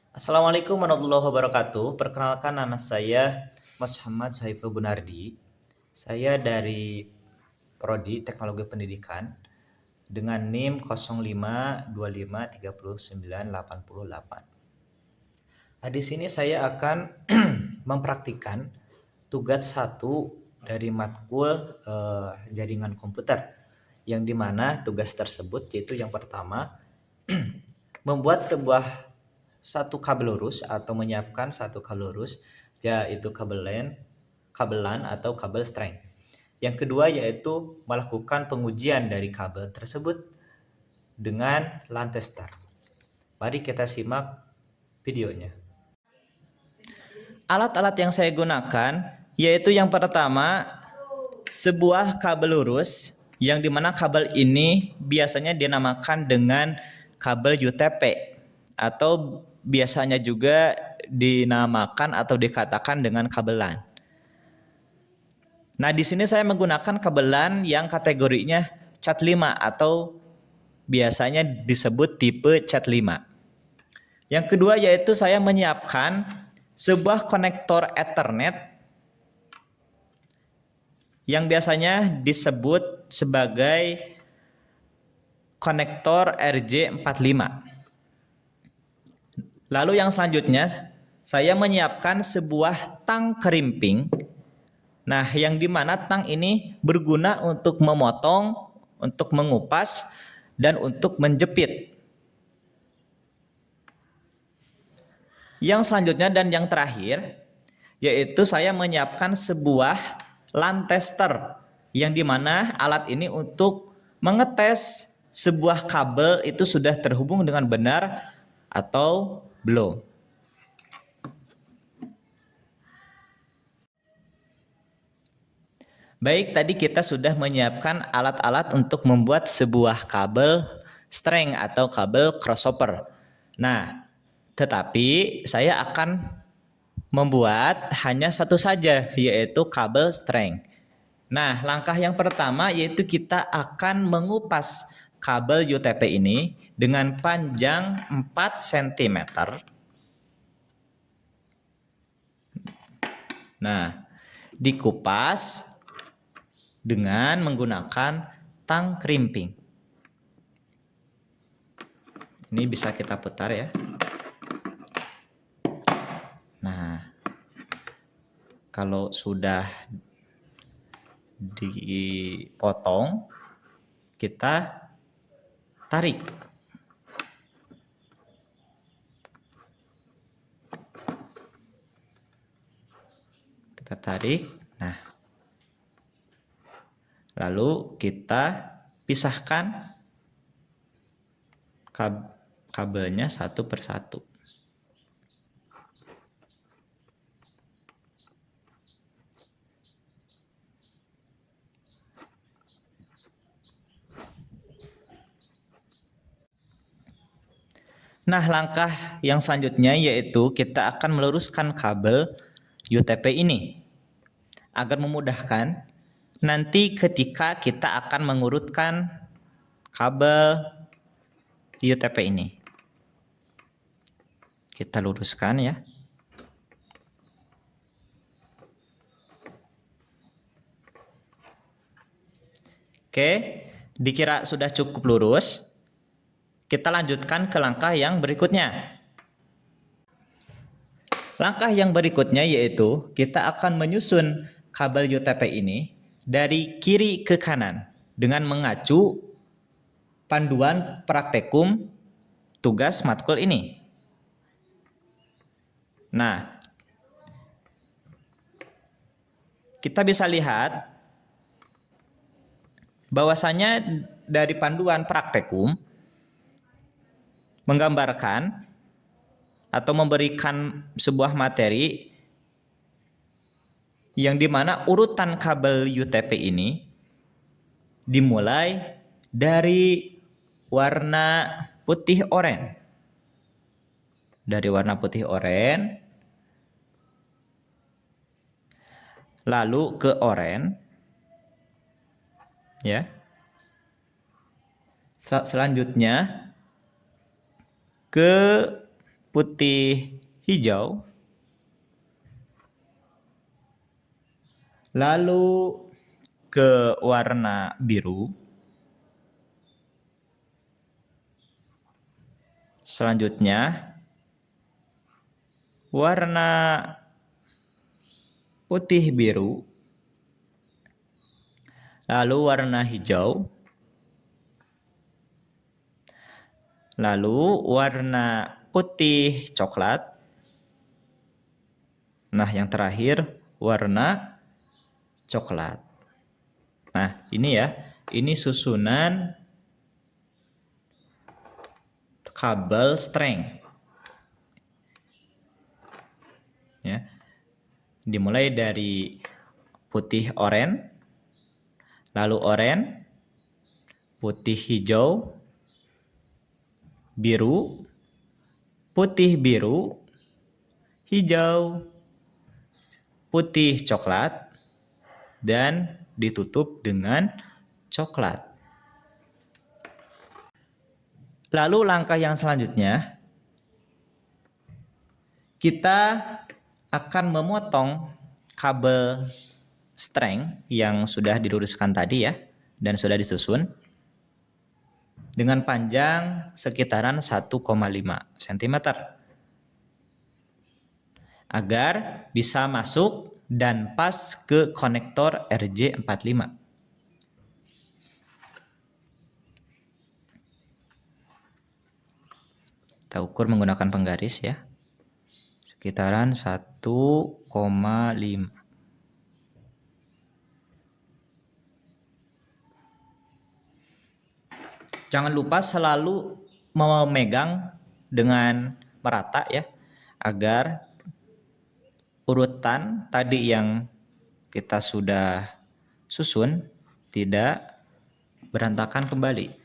Assalamualaikum warahmatullahi wabarakatuh. Perkenalkan, nama saya Mas Muhammad Saiful Gunardi. Saya dari Prodi Teknologi Pendidikan dengan NIM 0525309808. Nah, di sini saya akan mempraktikkan tugas satu dari matkul jaringan komputer, yang dimana tugas tersebut yaitu yang pertama membuat satu kabel lurus atau menyiapkan satu kabel lurus, yaitu kabelan atau kabel streng. Yang kedua yaitu melakukan pengujian dari kabel tersebut dengan LAN tester. Mari kita simak videonya. Alat-alat yang saya gunakan yaitu yang pertama sebuah kabel lurus, yang dimana kabel ini biasanya dinamakan dengan kabel UTP atau biasanya juga dinamakan atau dikatakan dengan kabel LAN. Nah, di sini saya menggunakan kabel LAN yang kategorinya Cat5 atau biasanya disebut tipe Cat5. Yang kedua yaitu saya menyiapkan sebuah konektor Ethernet yang biasanya disebut sebagai konektor RJ45. Lalu yang selanjutnya saya menyiapkan sebuah tang kerimping. Nah, yang dimana tang ini berguna untuk memotong, untuk mengupas, dan untuk menjepit. Yang selanjutnya dan yang terakhir yaitu saya menyiapkan sebuah LAN tester, yang dimana alat ini untuk mengetes sebuah kabel itu sudah terhubung dengan benar atau belum. Baik, tadi kita sudah menyiapkan alat-alat untuk membuat sebuah kabel streng atau kabel crossover. Nah, tetapi saya akan membuat hanya satu saja, yaitu kabel streng. Nah, langkah yang pertama yaitu kita akan mengupas kabel UTP ini dengan panjang 4 cm. Nah, dikupas dengan menggunakan tang kerimping. Ini bisa kita putar ya. Nah, kalau sudah dipotong, kita tarik. Kita tarik. Nah, lalu kita pisahkan kabelnya satu persatu. Nah, langkah yang selanjutnya yaitu kita akan meluruskan kabel UTP ini agar memudahkan nanti ketika kita akan mengurutkan kabel UTP ini. Kita luruskan ya. Oke, dikira sudah cukup lurus. Kita lanjutkan ke langkah yang berikutnya. Langkah yang berikutnya yaitu kita akan menyusun kabel UTP ini dari kiri ke kanan dengan mengacu panduan praktekum tugas matkul ini. Nah, kita bisa lihat bahwasanya dari panduan praktekum menggambarkan atau memberikan sebuah materi yang dimana urutan kabel UTP ini dimulai dari warna putih oranye. Dari warna putih oranye, lalu ke oranye, ya. Selanjutnya ke putih, hijau. Lalu ke warna biru. Selanjutnya warna putih biru. Lalu warna hijau. Lalu warna putih coklat. Nah, yang terakhir warna coklat. Nah, ini ya. Ini susunan kabel streng. Ya. Dimulai dari putih oranye, lalu oranye, putih hijau, biru, putih biru, hijau, putih coklat, dan ditutup dengan coklat. Lalu langkah yang selanjutnya, kita akan memotong kabel streng yang sudah diluruskan tadi ya, dan sudah disusun dengan panjang sekitaran 1,5 cm agar bisa masuk dan pas ke konektor RJ45. Kita ukur menggunakan penggaris ya. Sekitaran 1,5. Jangan lupa selalu memegang dengan merata ya, agar urutan tadi yang kita sudah susun tidak berantakan kembali.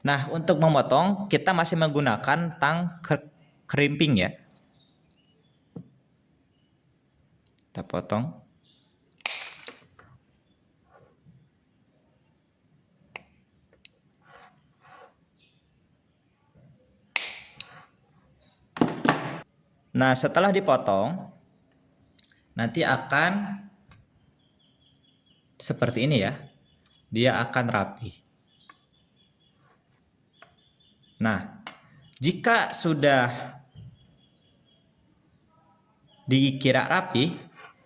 Nah, untuk memotong kita masih menggunakan tang crimping ya. Kita potong. Nah, setelah dipotong, nanti akan seperti ini ya. Dia akan rapi. Nah, jika sudah dikira rapi,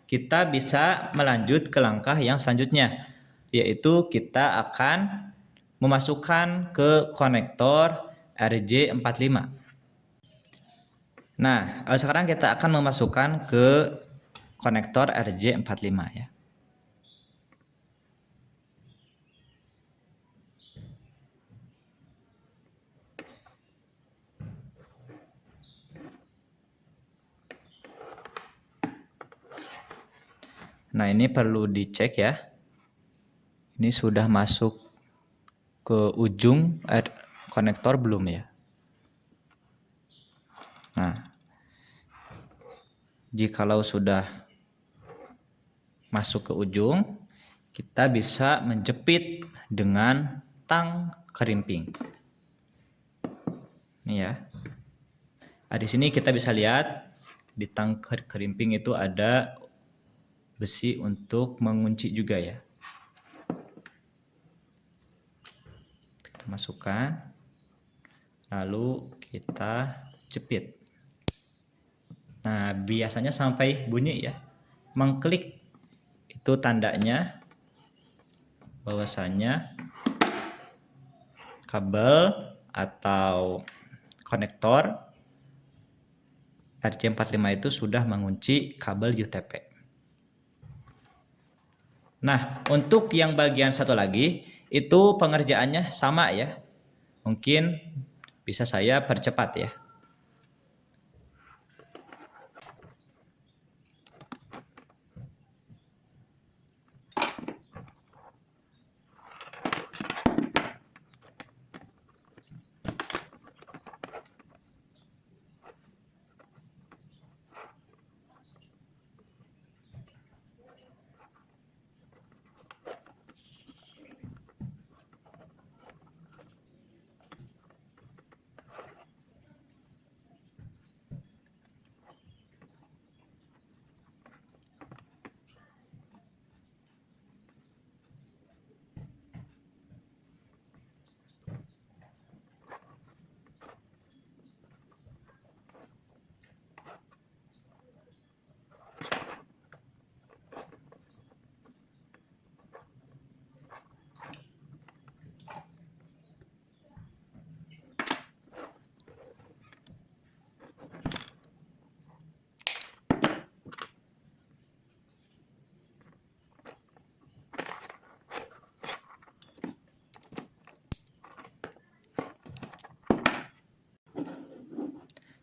kita bisa melanjut ke langkah yang selanjutnya, yaitu kita akan memasukkan ke konektor RJ45. Nah, sekarang kita akan memasukkan ke konektor RJ45 ya. Nah, ini perlu dicek ya. Ini sudah masuk ke ujung konektor belum ya? Nah, jikalau sudah masuk ke ujung, kita bisa menjepit dengan tang crimping. Ini ya. Nah, di sini kita bisa lihat di tang crimping itu ada besi untuk mengunci juga ya. Kita masukkan, lalu kita jepit. Nah, biasanya sampai bunyi ya, mengklik, itu tandanya bahwasanya kabel atau konektor RJ45 itu sudah mengunci kabel UTP. Nah, untuk yang bagian satu lagi, itu pengerjaannya sama ya. Mungkin bisa saya percepat ya.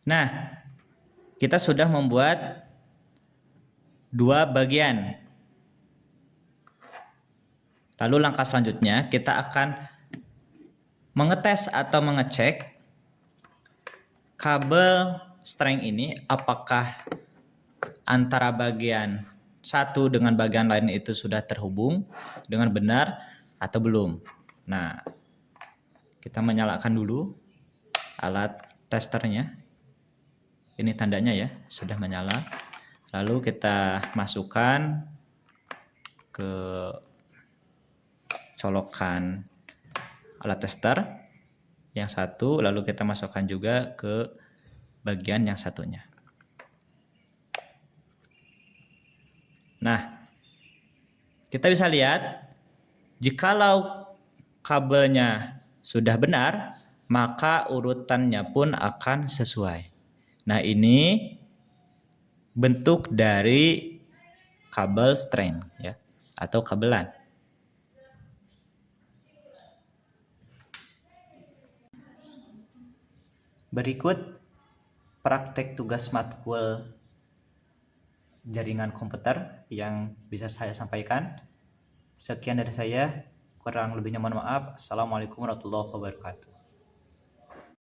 Nah, kita sudah membuat dua bagian. Lalu langkah selanjutnya kita akan mengetes atau mengecek kabel streng ini apakah antara bagian satu dengan bagian lain itu sudah terhubung dengan benar atau belum. Nah, kita menyalakan dulu alat testernya. Ini tandanya ya, sudah menyala. Lalu kita masukkan ke colokan alat tester yang satu, lalu kita masukkan juga ke bagian yang satunya. Nah, kita bisa lihat jikalau kabelnya sudah benar, maka urutannya pun akan sesuai. Nah, ini bentuk dari kabel streng ya, atau kabelan. Berikut praktek tugas matkul jaringan komputer yang bisa saya sampaikan. Sekian dari saya, kurang lebihnya mohon maaf. Assalamualaikum warahmatullahi wabarakatuh.